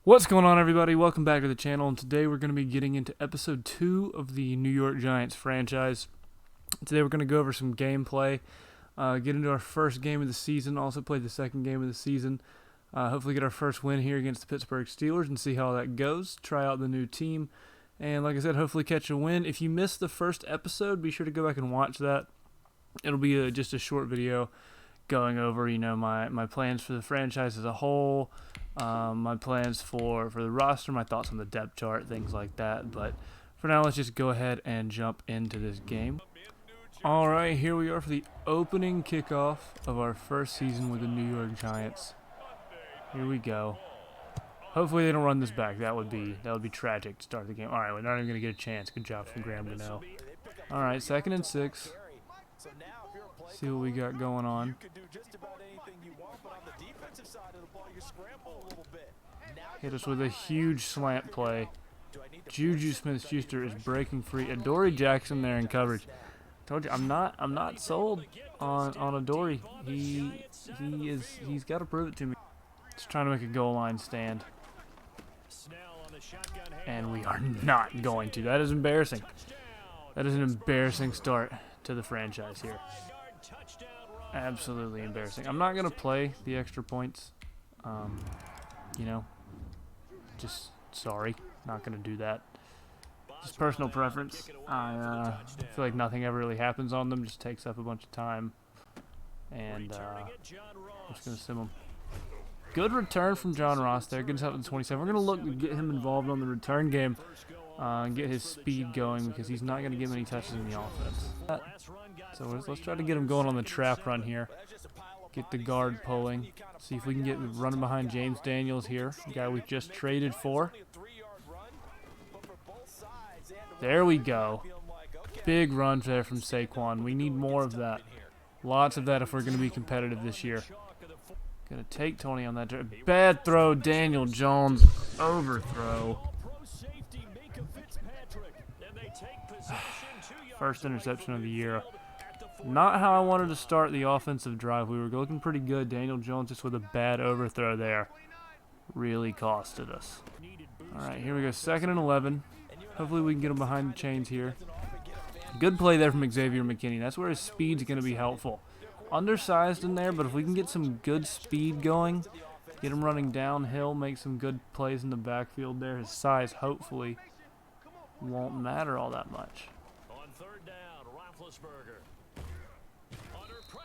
What's going on, everybody? Welcome back to the channel, and today we're going to be getting into episode 2 of the New York Giants franchise. Today we're going to go over some gameplay, get into our first game of the season, also play the second game of the season, hopefully get our first win here against the Pittsburgh Steelers and see how that goes, try out the new team, and like I said, hopefully catch a win. If you missed the first episode, be sure to go back and watch that. It'll be just a short video going over, my plans for the franchise as a whole, my plans for the roster, my thoughts on the depth chart, things like that. But for now, let's just go ahead and jump into this game. All right, here we are for the opening kickoff of our first season with the New York Giants. Here we go. Hopefully they don't run this back. That would be tragic to start the game. All right, we're not even going to get a chance. Good job from Graham Gano. All right, 2nd and 6. See what we got going on. Hit us with a huge slant play. Juju Smith-Schuster is breaking free. Adoree Jackson there in coverage. Told you, I'm not sold on Adoree. He's got to prove it to me. Just trying to make a goal line stand. And we are not going to. That is embarrassing. That is an embarrassing start to the franchise here. Absolutely embarrassing. I'm not going to play the extra points. Just sorry. Not going to do that. Just personal preference. I feel like nothing ever really happens on them. Just takes up a bunch of time. And I'm just going to sim them. Good return from John Ross there. Gets out to 27. We're going to look to get him involved on the return game. And get his speed going because he's not going to get many touches in the offense. So let's try to get him going on the trap run here. Get the guard pulling. See if we can get running behind James Daniels here, the guy we just traded for. There we go. Big run there from Saquon. We need more of that. Lots of that if we're going to be competitive this year. Going to take Tony on that. Bad throw, Daniel Jones. Overthrow. First interception of the year. Not how I wanted to start the offensive drive. We were looking pretty good. Daniel Jones just with a bad overthrow there. Really costed us. Alright, here we go. 2nd and 11. Hopefully we can get him behind the chains here. Good play there from Xavier McKinney. That's where his speed's going to be helpful. Undersized in there, but if we can get some good speed going, get him running downhill, make some good plays in the backfield there, his size hopefully won't matter all that much.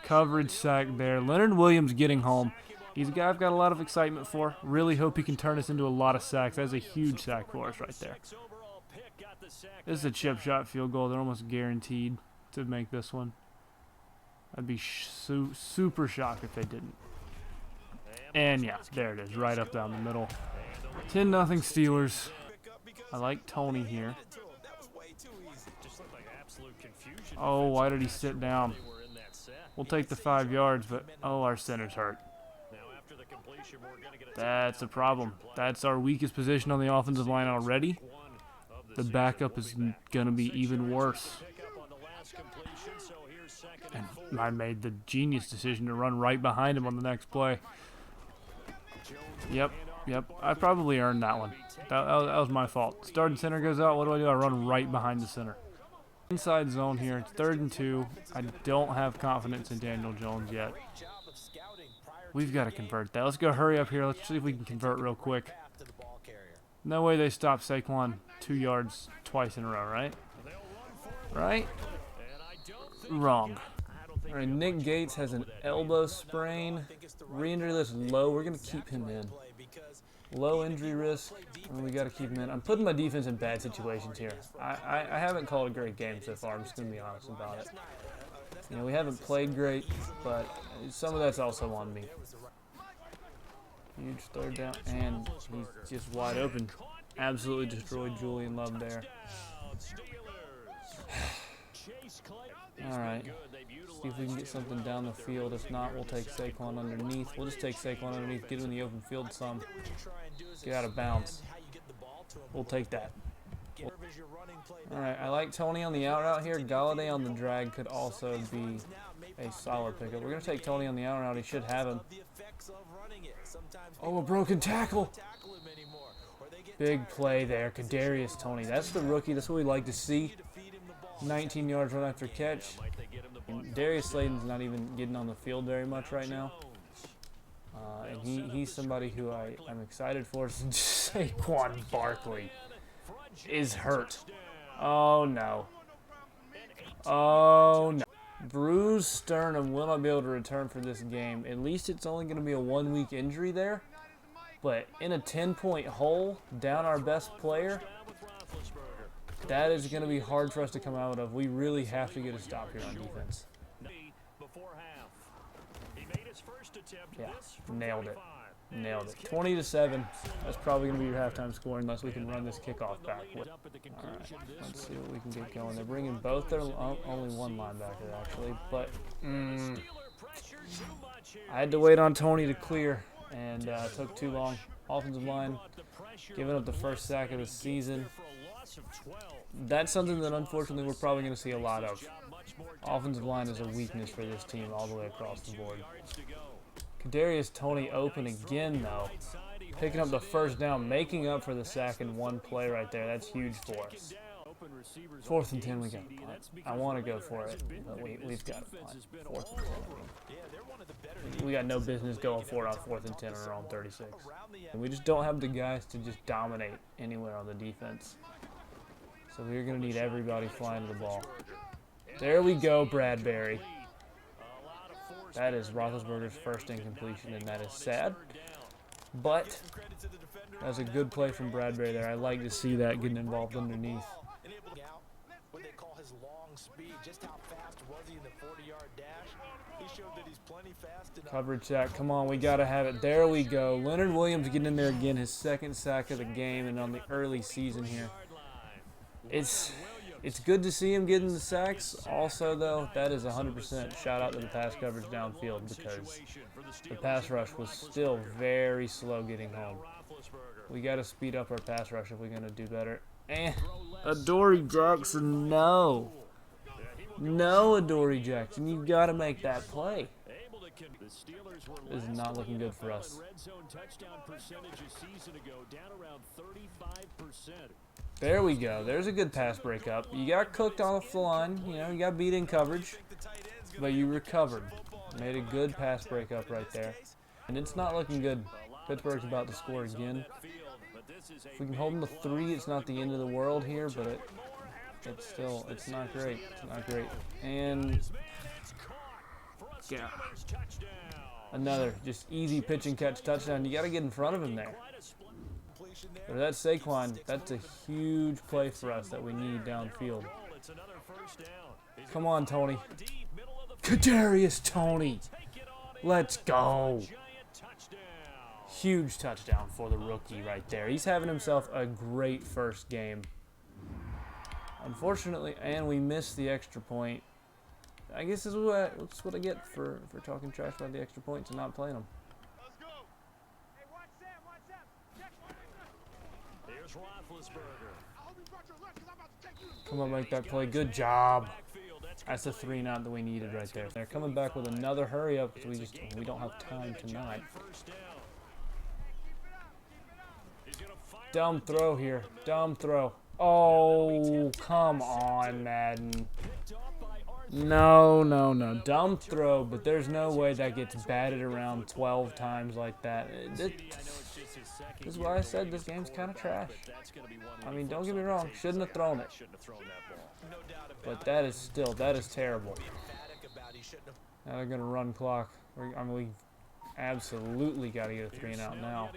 Coverage sack there. Leonard Williams getting home. He's a guy I've got a lot of excitement for. Really hope he can turn us into a lot of sacks. That's a huge sack for us right there. This is a chip shot field goal. They're almost guaranteed to make this one. I'd be super shocked if they didn't. And yeah, there it is. Right up down the middle. 10-0 Steelers. I like Tony here. Oh, why did he sit down? We'll take the 5 yards, but oh, our center's hurt. That's a problem. That's our weakest position on the offensive line already. The backup is going to be even worse. And I made the genius decision to run right behind him on the next play. Yep. I probably earned that one. That was my fault. Starting center goes out. What do? I run right behind the center. Inside zone here. It's 3rd and 2. I don't have confidence in Daniel Jones yet. We've got to convert that. Let's go hurry up here. Let's see if we can convert real quick. No way they stop Saquon 2 yards twice in a row, right? Right? Wrong. All right, Nick Gates has an elbow sprain. Re-injury list low. We're going to keep him in. Low injury risk, and we got to keep him in. I'm putting my defense in bad situations here. I haven't called a great game so far. I'm just going to be honest about it. We haven't played great, but some of that's also on me. Huge 3rd down, and he's just wide open. Absolutely destroyed Julian Love there. All right. See if we can get something down the field. If not, we'll take Saquon underneath. We'll just take Saquon underneath, get him in the open field some. Get out of bounds. We'll take that. All right, I like Tony on the out route here. Galladay on the drag could also be a solid pickup. We're going to take Tony on the out route. He should have him. Oh, a broken tackle. Big play there. Kadarius Toney. That's the rookie. That's what we like to see. 19 yards run after catch. And Darius Slayton's not even getting on the field very much right now. And he's somebody who I'm excited for. Saquon Barkley is hurt. Oh, no. Oh, no. Bruised sternum, will not be able to return for this game. At least it's only going to be a 1-week injury there. But in a 10-point hole, down our best player, that is going to be hard for us to come out of. We really have to get a stop here on defense. Yeah, nailed it. Nailed it. 20-7. That's probably going to be your halftime score unless we can run this kickoff back. All right, let's see what we can get going. They're bringing both their only one linebacker actually, but I had to wait on Toney to clear, and it took too long. Offensive line giving up the first sack of the season. That's something that unfortunately we're probably going to see a lot of. Offensive line is a weakness for this team all the way across the board. Kadarius Toney open again, though. Picking up the first down, making up for the sack in one play right there. That's huge for us. 4th and 10, we got to punt. I want to go for it, but we've got to punt. 4th and 10. We got no business going for it on 4th and 10 on our own 36. And we just don't have the guys to just dominate anywhere on the defense. So we're going to need everybody flying to the ball. There we go, Bradbury. That is Roethlisberger's first incompletion, and that is sad. But that was a good play from Bradbury there. I like to see that getting involved underneath. Coverage sack. Come on, we got to have it. There we go. Leonard Williams getting in there again, his 2nd sack of the game, and on the early season here. It's good to see him getting the sacks. Also, though, that is 100% shout out to the pass coverage downfield, because the pass rush was still very slow getting home. We got to speed up our pass rush if we're going to do better. And Adoree Jackson, no. No, Adoree Jackson. You got to make that play. This is not looking good for us. There we go. There's a good pass breakup. You got cooked off the line. You know, you got beat in coverage, but you recovered. Made a good pass breakup right there. And it's not looking good. Pittsburgh's about to score again. If we can hold them to 3, it's not the end of the world here, but it's not great. It's not great. And yeah, another just easy pitch and catch touchdown. You got to get in front of him there. But that's Saquon. That's a huge play for us that we need downfield. Come on, Toney. Kadarius Toney. Let's go. Huge touchdown for the rookie right there. He's having himself a great first game. Unfortunately, and we missed the extra point. I guess this is what I get for talking trash about the extra points and not playing them. Come on, make that play. Good job. That's the 3 and out that we needed right there. They're coming back with another hurry up because we don't have time tonight. Dumb throw here. Dumb throw. Oh, come on, Madden. No, no, no. Dumb throw, but there's no way that gets batted around 12 times like that. This is why I said this game's kind of trash. I mean, don't get me wrong. Shouldn't have thrown it. But that is terrible. Now they're going to run clock. I mean, we absolutely got to get a 3 and out now.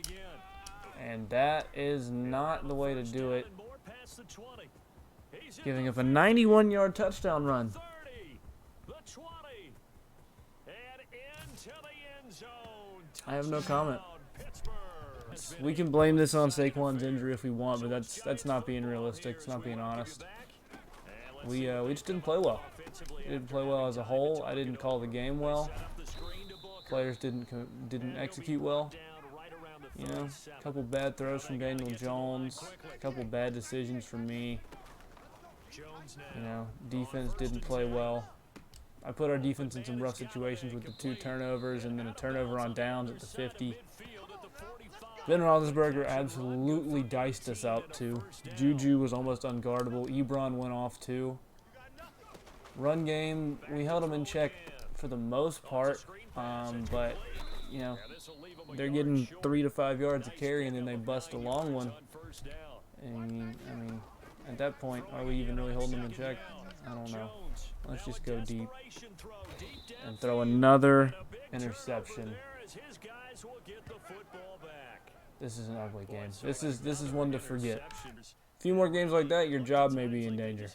And that is not the way to do it. Giving up a 91-yard touchdown run. I have no comment. We can blame this on Saquon's injury if we want, but that's not being realistic. It's not being honest. We just didn't play well. We didn't play well as a whole. I didn't call the game well. Players didn't execute well. You know, a couple bad throws from Daniel Jones, a couple bad decisions from me. You know, defense didn't play well. I put our defense in some rough situations with the 2 turnovers and then a turnover on downs at the 50. Ben Roethlisberger absolutely diced us out too. Juju was almost unguardable. Ebron went off too. Run game, we held them in check for the most part, but you know, they're getting 3 to 5 yards a carry and then they bust a long one. And I mean, at that point, are we even really holding them in check? I don't know. Let's just go deep and throw another interception. This is an ugly game. This is one to forget. A few more games like that, your job may be in danger.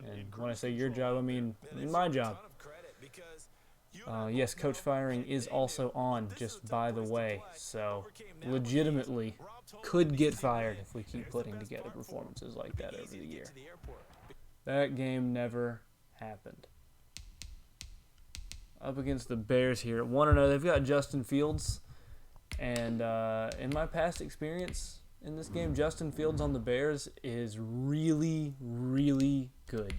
And when I say your job, I mean my job. Yes, coach firing is also on, just by the way. So, legitimately, could get fired if we keep putting together performances like that over the year. That game never happened. Up against the Bears here. 1-0. They've got Justin Fields. And in my past experience in this game, Justin Fields on the Bears is really, really good.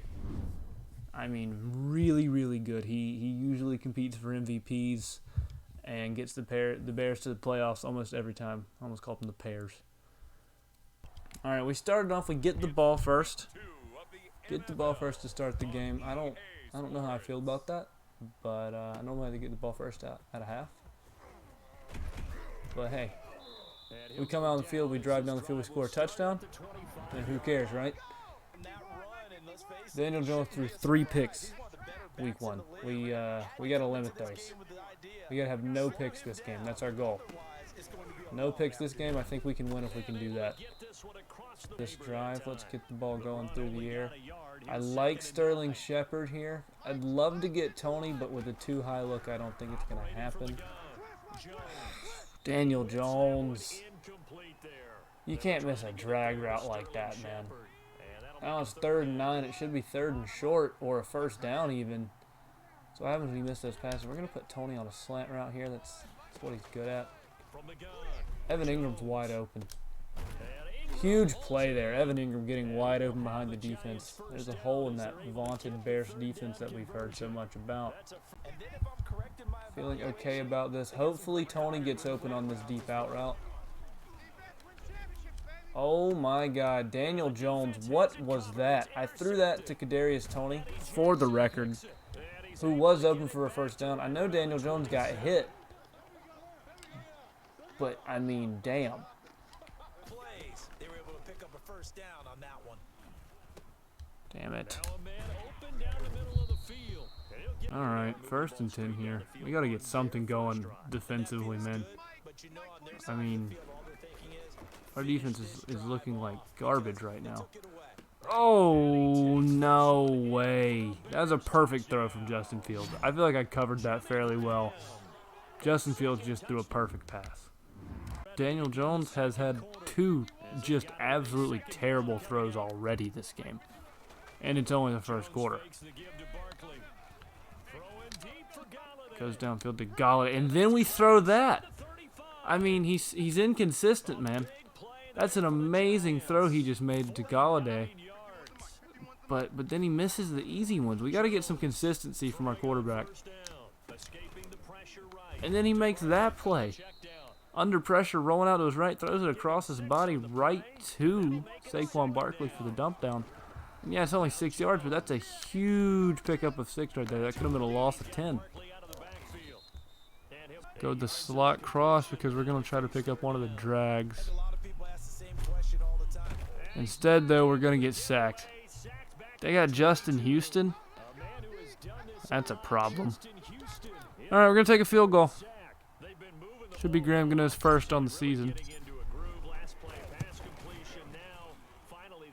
I mean, really, really good. He usually competes for MVPs and gets the Bears to the playoffs almost every time. I almost called them the Pears. All right, we started off. We get the ball first. Get the ball first to start the game. I don't know how I feel about that, but I normally like to get the ball first out at a half. But hey, we come out on the field, we drive down the field, we score a touchdown, and who cares, right? Daniel Jones threw 3 picks week 1. We got to limit those. We got to have no picks this game. That's our goal. No picks this game. I think we can win if we can do that. This drive, let's get the ball going through the air. I like Sterling Shepard here. I'd love to get Tony, but with a too high look, I don't think it's going to happen. Daniel Jones. You can't miss a drag route like that, man. Now it's 3rd and 9. It should be 3rd and short or a first down even. So what happens when you miss those passes? We're going to put Tony on a slant route here. That's what he's good at. Evan Ingram's wide open. Huge play there. Evan Ingram getting wide open behind the defense. There's a hole in that vaunted Bears defense that we've heard so much about. Feeling okay about this. Hopefully Tony gets open on this deep out route. Oh my God, Daniel Jones, what was that? I threw that to Kadarius Toney, for the record, who was open for a first down. I know Daniel Jones got hit, but I mean, damn. Damn it. All right, 1st and 10 here. We got to get something going defensively, man. I mean, our defense is looking like garbage right now. Oh, no way. That was a perfect throw from Justin Fields. I feel like I covered that fairly well. Justin Fields just threw a perfect pass. Daniel Jones has had 2 just absolutely terrible throws already this game. And it's only the first quarter. Goes downfield to Galladay, and then we throw that. I mean, he's inconsistent, man. That's an amazing throw he just made to Galladay. But then he misses the easy ones. We got to get some consistency from our quarterback. And then he makes that play. Under pressure, rolling out to his right, throws it across his body right to Saquon Barkley for the dump down. And yeah, it's only 6 yards, but that's a huge pickup of 6 right there. That could have been a loss of 10. Go the slot cross because we're going to try to pick up one of the drags. Instead, though, we're going to get sacked. They got Justin Houston. That's a problem. All right, we're going to take a field goal. Should be Graham Gano's first on the season.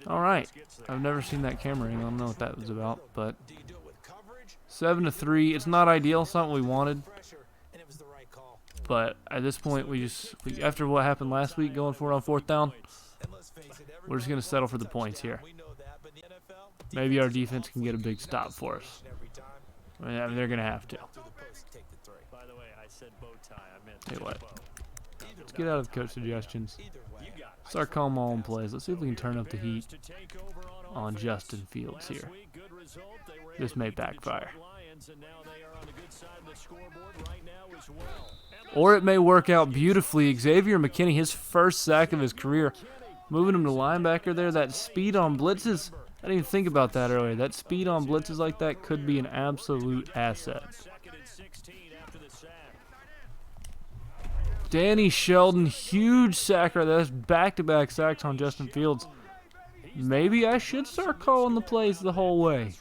All right. I've never seen that camera angle. I don't know what that was about, but 7-3. It's not ideal. It's not what we wanted. But at this point, after what happened last week, going for it on 4th down, we're just going to settle for the points here. Maybe our defense can get a big stop for us. I mean, they're going to have to. Hey, what? Let's get out of coach suggestions. Start calling my own plays. Let's see if we can turn up the heat on Justin Fields here. This may backfire. Or it may work out beautifully. Xavier McKinney, his first sack of his career. Moving him to linebacker there. That speed on blitzes. I didn't even think about that earlier. That speed on blitzes like that could be an absolute asset. Danny Sheldon, huge sack right there. That's back-to-back sacks on Justin Fields. Maybe I should start calling the plays the whole way.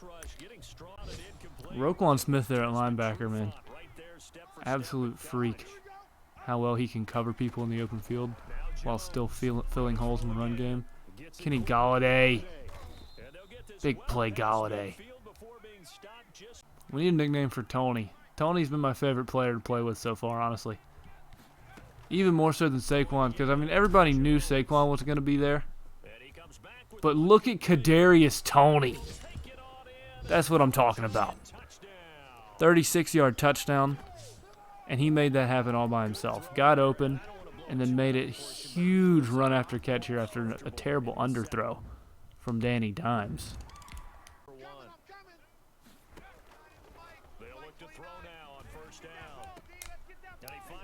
Roquan Smith there at linebacker, man. Absolute freak. How well he can cover people in the open field while still filling holes in the run game. Kenny Golladay. Big play Golladay. We need a nickname for Tony. Tony's been my favorite player to play with so far, honestly. Even more so than Saquon, because, I mean, everybody knew Saquon was going to be there. But look at Kadarius Toney. That's what I'm talking about. 36-yard touchdown. And he made that happen all by himself. Got open, and then made it huge run after catch here after a terrible underthrow from Danny Dimes.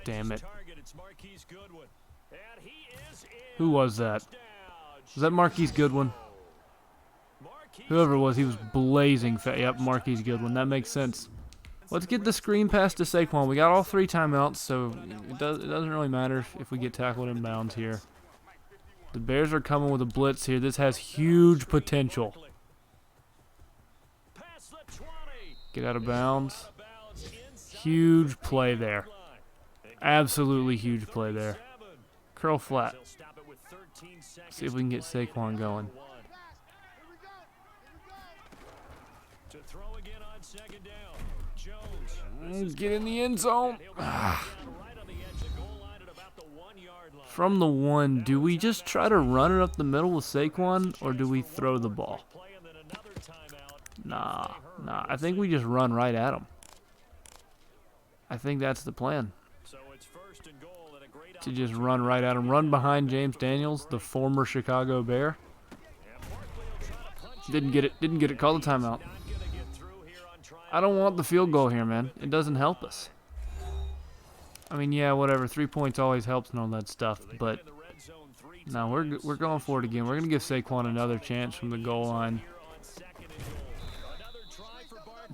Damn it. Who was that? Was that Marquise Goodwin? Whoever it was, he was blazing fast. Yep, Marquise Goodwin. That makes sense. Let's get the screen pass to Saquon. We got all 3 timeouts, so it doesn't really matter if we get tackled in bounds here. The Bears are coming with a blitz here. This has huge potential. Get out of bounds. Huge play there. Absolutely huge play there. Curl flat. See if we can get Saquon going. Get in the end zone. From the 1, do we just try to run it up the middle with Saquon, or do we throw the ball? Nah. I think we just run right at him. I think that's the plan. To just run right at him. Run behind James Daniels, the former Chicago Bear. Didn't get it. Call the timeout. I don't want the field goal here, man. It doesn't help us. I mean, yeah, whatever. 3 points always helps and all that stuff, but no, we're going for it again. We're gonna give Saquon another chance from the goal line.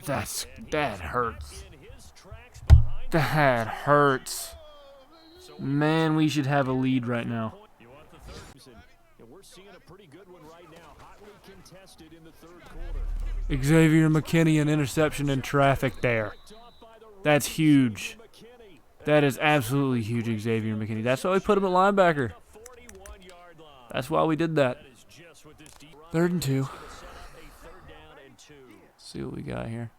That hurts. That hurts. Man, we should have a lead right now. Xavier McKinney, an interception in traffic there. That's huge. That is absolutely huge, Xavier McKinney. That's why we put him at linebacker. That's why we did that. 3rd and 2. See what we got here.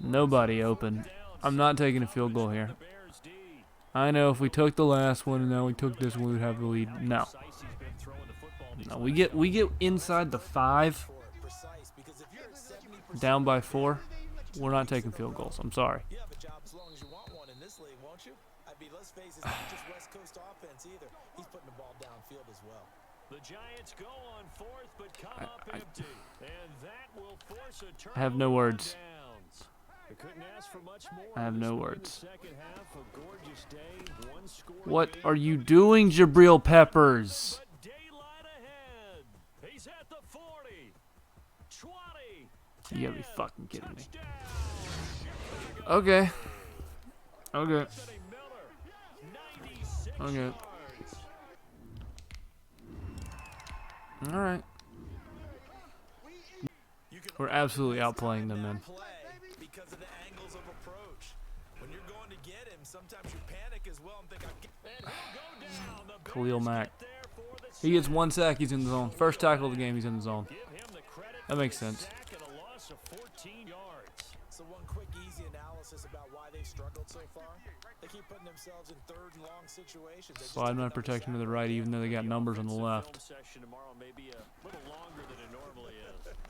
Nobody open. I'm not taking a field goal here. I know if we took the last one and now we took this one, we'd have the lead. No. No, we get inside the 5, down by 4. We're not taking field goals. I'm sorry. I have no words. I have no words. What are you doing, Jabril Peppers? You gotta be fucking kidding me. Okay. Alright. We're absolutely outplaying them, man. Khalil Mack. He gets 1 sack, he's in the zone. First tackle of the game, he's in the zone. That makes sense. So one quick, easy analysis about why they struggled so far. They keep putting themselves in 3rd and long situations. Slide my protection to the right, even though they got numbers on the left.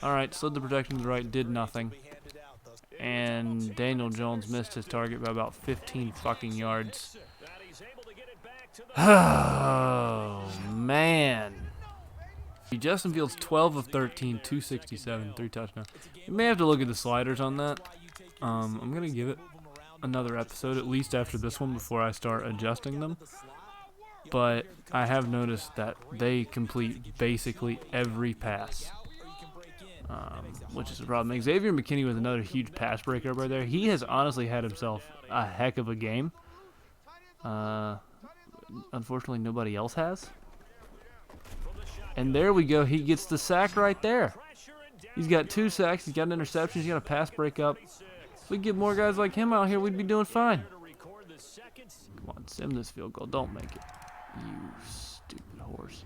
Alright, slid the protection to the right, did nothing. And Daniel Jones missed his target by about 15 fucking yards. Oh, man. Justin Fields 12 of 13, 267, 3 touchdowns. You may have to look at the sliders on that. I'm going to give it another episode, at least after this one, before I start adjusting them. But I have noticed that they complete basically every pass, which is a problem. Xavier McKinney was another huge pass breaker right there. He has honestly had himself a heck of a game. Unfortunately, nobody else has. And there we go. He gets the sack right there. He's got 2 sacks. He's got an interception. He's got a pass breakup. If we get more guys like him out here, we'd be doing fine. Come on, sim this field goal. Don't make it. You stupid horse.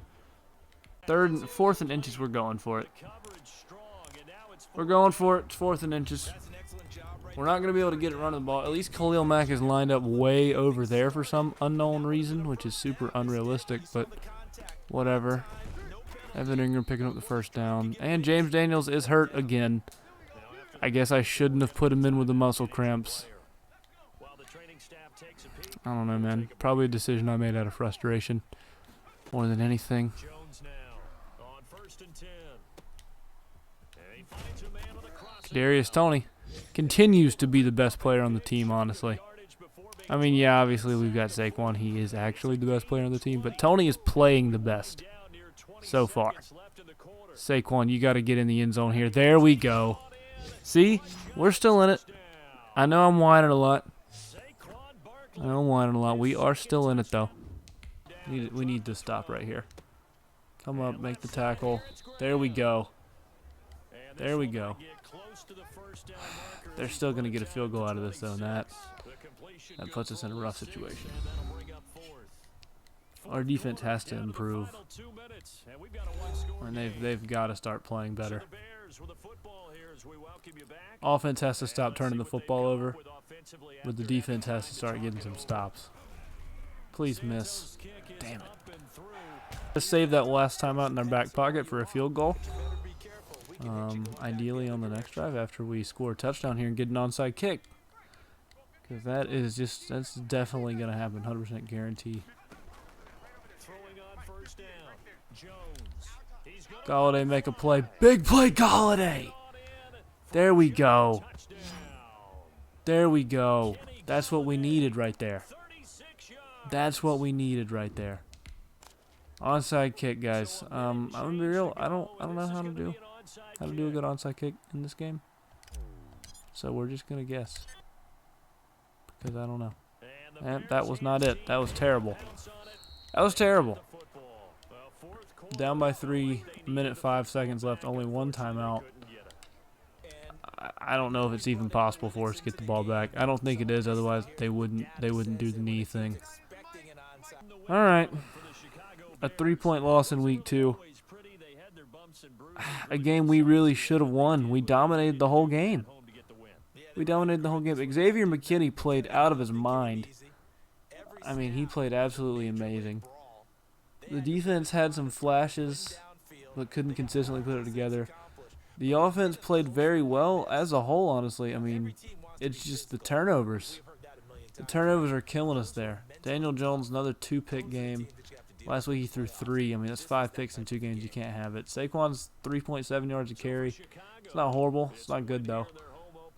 4th and inches, we're going for it. We're going for it. It's 4th and inches. We're not going to be able to get it running the ball. At least Khalil Mack is lined up way over there for some unknown reason, which is super unrealistic, but whatever. Evan Ingram picking up the first down. And James Daniels is hurt again. I guess I shouldn't have put him in with the muscle cramps. I don't know, man. Probably a decision I made out of frustration more than anything. Kadarius Toney continues to be the best player on the team, honestly. I mean, yeah, obviously we've got Saquon. He is actually the best player on the team, but Toney is playing the best so far. Saquon, you got to get in the end zone here. There we go. See? We're still in it. I know I'm whining a lot. We are still in it, though. We need to stop right here. Come up, make the tackle. There we go. There we go. They're still going to get a field goal out of this, though, and that puts us in a rough situation. Our defense has to improve, and they've got to start playing better. Offense has to stop turning the football over, but the defense has to start getting some stops. Please miss. Damn it. Let's save that last time out in our back pocket for a field goal. Ideally on the next drive after we score a touchdown here and get an onside kick. Because that's definitely going to happen, 100% guarantee. Golladay make a play. Big play, Golladay! There we go. There we go. That's what we needed right there. That's what we needed right there. Onside kick, guys. I'm gonna be real. I don't know how to do a good onside kick in this game. So we're just gonna guess because I don't know. And that was not it. That was terrible. That was terrible. Down by 3, minute 5 seconds left. Only 1 timeout. I don't know if it's even possible for us to get the ball back. I don't think it is. Otherwise, they wouldn't do the knee thing. All right. A 3-point loss in week 2. A game we really should have won. We dominated the whole game. Xavier McKinney played out of his mind. I mean, he played absolutely amazing. The defense had some flashes, but couldn't consistently put it together. The offense played very well as a whole, honestly. I mean, it's just the turnovers. The turnovers are killing us there. Daniel Jones, another 2-pick game. Last week he threw 3. I mean, that's 5 picks in 2 games. You can't have it. Saquon's 3.7 yards a carry. It's not horrible. It's not good, though.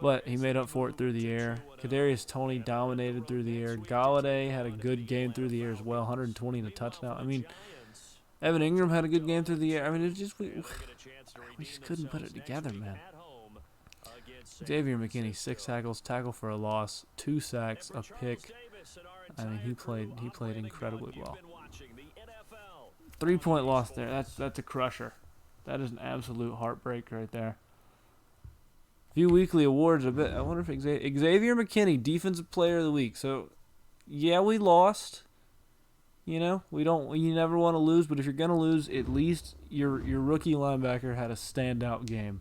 But he made up for it through the air. Kadarius Toney dominated through the air. Golladay had a good game through the air as well, 120 and a touchdown. I mean, Evan Ingram had a good game through the air. I mean, it's just we just couldn't put it together, man. Xavier McKinney, 6 tackles, tackle for a loss, 2 sacks, a pick. I mean, he played incredibly well. 3-point loss there. That's a crusher. That is an absolute heartbreak right there. Few weekly awards. I wonder if Xavier McKinney, Defensive Player of the Week. So, yeah, we lost. You know, you never want to lose, but if you're gonna lose, at least your rookie linebacker had a standout game.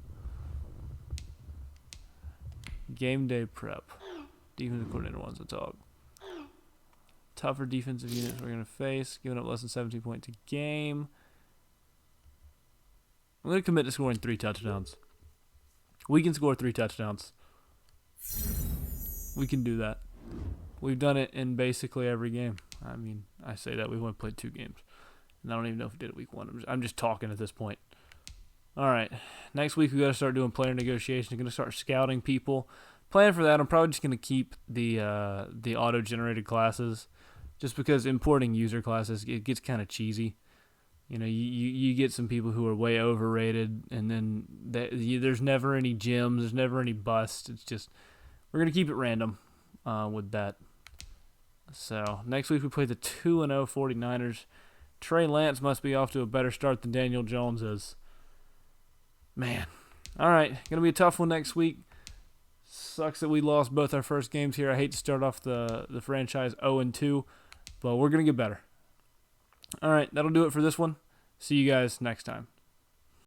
Game day prep. Defensive coordinator wants to talk. Tougher defensive units we're gonna face. Giving up less than 17 points a game. I'm gonna commit to scoring 3 touchdowns. We can score 3 touchdowns. We can do that. We've done it in basically every game. I mean, I say that we've only played 2 games. And I don't even know if we did it week 1. I'm just talking at this point. All right. Next week, we got to start doing player negotiations. We're going to start scouting people, plan for that. I'm probably just gonna keep the auto-generated classes, just because importing user classes, it gets kind of cheesy. You know, you get some people who are way overrated, and then there's never any gems, there's never any busts. It's just, we're going to keep it random with that. So, next week we play the 2-0 49ers. Trey Lance must be off to a better start than Daniel Jones is. Man. All right, going to be a tough one next week. Sucks that we lost both our first games here. I hate to start off the franchise 0-2, but we're going to get better. All right, that'll do it for this one. See you guys next time.